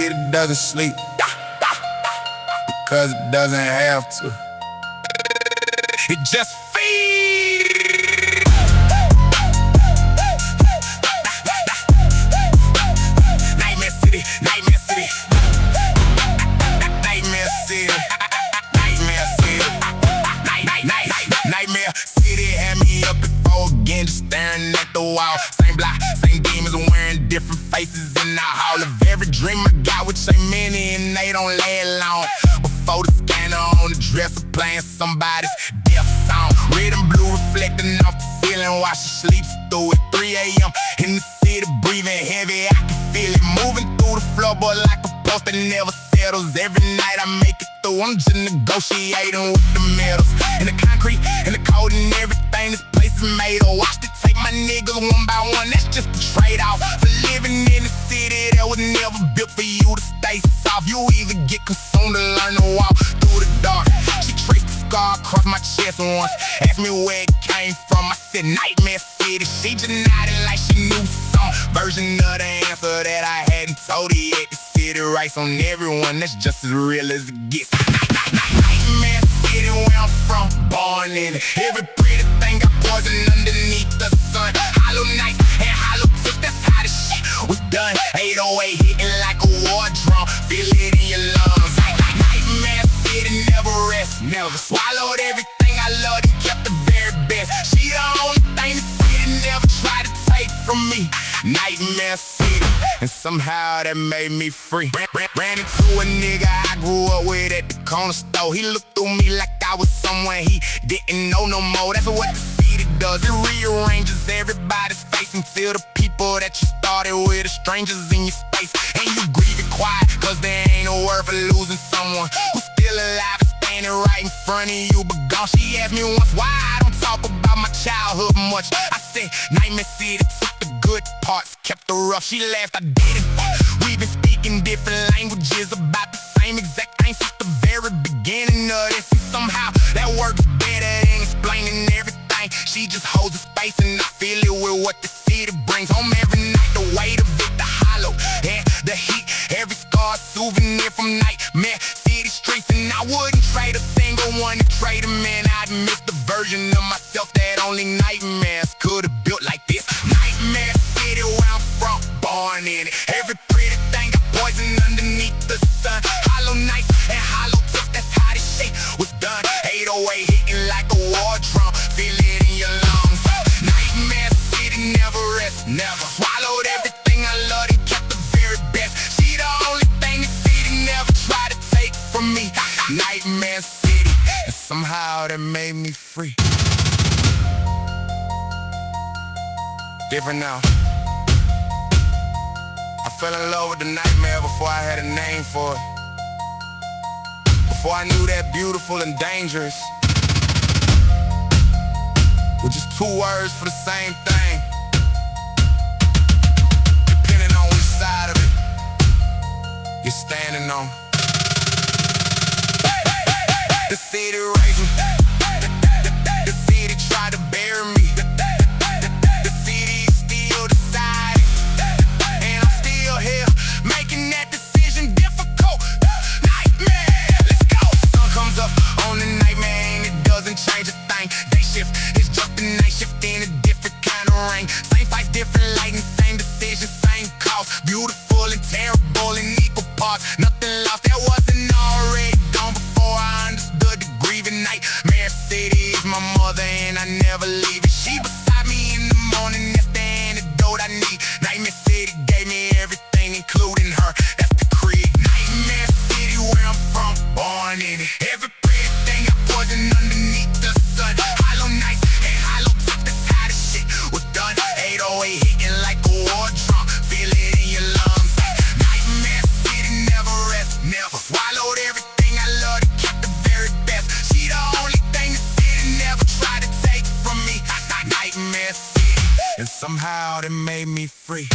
city doesn't sleep because it doesn't have to. It just feeds. Nightmare city, nightmare city, nightmare city, nightmare city, nightmare city had me up before again, just staring at the wall. Same block, same demons wearing different faces in the hall of every dream I got, which ain't many and they don't last long. Before the scanner on the dresser playing somebody's death song. Red and blue reflecting off the ceiling while she sleeps through it. 3 a.m. in the city, breathing heavy, I can feel it moving through the floorboard like a post that never settles. Every night I make it through, I'm just negotiating with the metals and the concrete and the code and everything this place is made of. Watch it take my niggas one by one, that's just a trade-off for living in a city that was never built for you to stay soft. You either get consumed or learn to walk through the dark. She traced the scar across my chest once, asked me where it came from. I said Nightmare City. She just nodded like she knew some version of the answer that I hadn't told her yet. The city writes on everyone, that's just as real as it gets. Nightmare City, where I'm from, born in it. Every pretty thing got poison underneath the sun. Hollow nights and hollow tips, that's how the shit was done. 808 hitting like a war drum, feel it in your lungs. Nightmare City, never rest, never swallowed everything I loved and kept the very best. She the only thing the city never tried to take from me. Nightmare City, and somehow that made me free. Ran into a nigga I grew up with at the corner store. He looked through me like I was someone he didn't know no more. That's what the city does, it rearranges everybody's face until the people that you started with are strangers in your space. And you grieve it quiet, cause there ain't no word for losing someone who's still alive and standing right in front of you but gone. She asked me once why I don't talk about my childhood much. I said Nightmare City took the good parts, kept the rough. She laughed, I did it. We've been speaking different languages about the same exact thing since the very beginning of this. And somehow that works better than explaining everything. She just holds the space and I feel it with what the city brings home every night. The weight of it, the hollow, yeah, the heat, every scar, souvenir from Nightmare City streets. And I wouldn't trade a single one to trade a man. I'd miss the version of myself that only nightmares could have built like this. Nightmare City, where I'm from, born in it. Every pretty thing got poison underneath the sun. Hollow nights and hollow tips, that's how this shit was done. 808 hitting like a war drum, feel it in your lungs. Nightmare City, never rest, never swallowed everything I loved and kept the very best. She the only thing the city never tried to take from me. Nightmare City, and somehow that made me free. Different now. I fell in love with the nightmare before I had a name for it. Before I knew that beautiful and dangerous were just two words for the same thing, depending on which side of it you're standing on. The city raised me, the city tried to bury me. The city is still deciding, and I'm still here making that decision difficult. Nightmare, let's go. Sun comes up on the nightmare and it doesn't change a thing. Day shift is just a night shift in a different kind of rain. Same fights, different lighting, same decisions, same cost. Beautiful and terrible in equal parts. Nothing lost that wasn't already gone before I understood the grieving. Nightmare City is my mother and I never leave it. She beside me in the morning, that's the antidote I need. Nightmare City gave me everything, including her, that's the creed. Nightmare City, where I'm from, born in it. Every pretty thing got poison underneath the sun. Hollow nights and hollow tips, that's how the shit was done. 808 hitting like a war drum, feel it in your lungs. Nightmare City, never rest, never swallowed everything I loved and kept the very best. She the only thing the city never tried to take from me. Nightmare City, and somehow that made me free.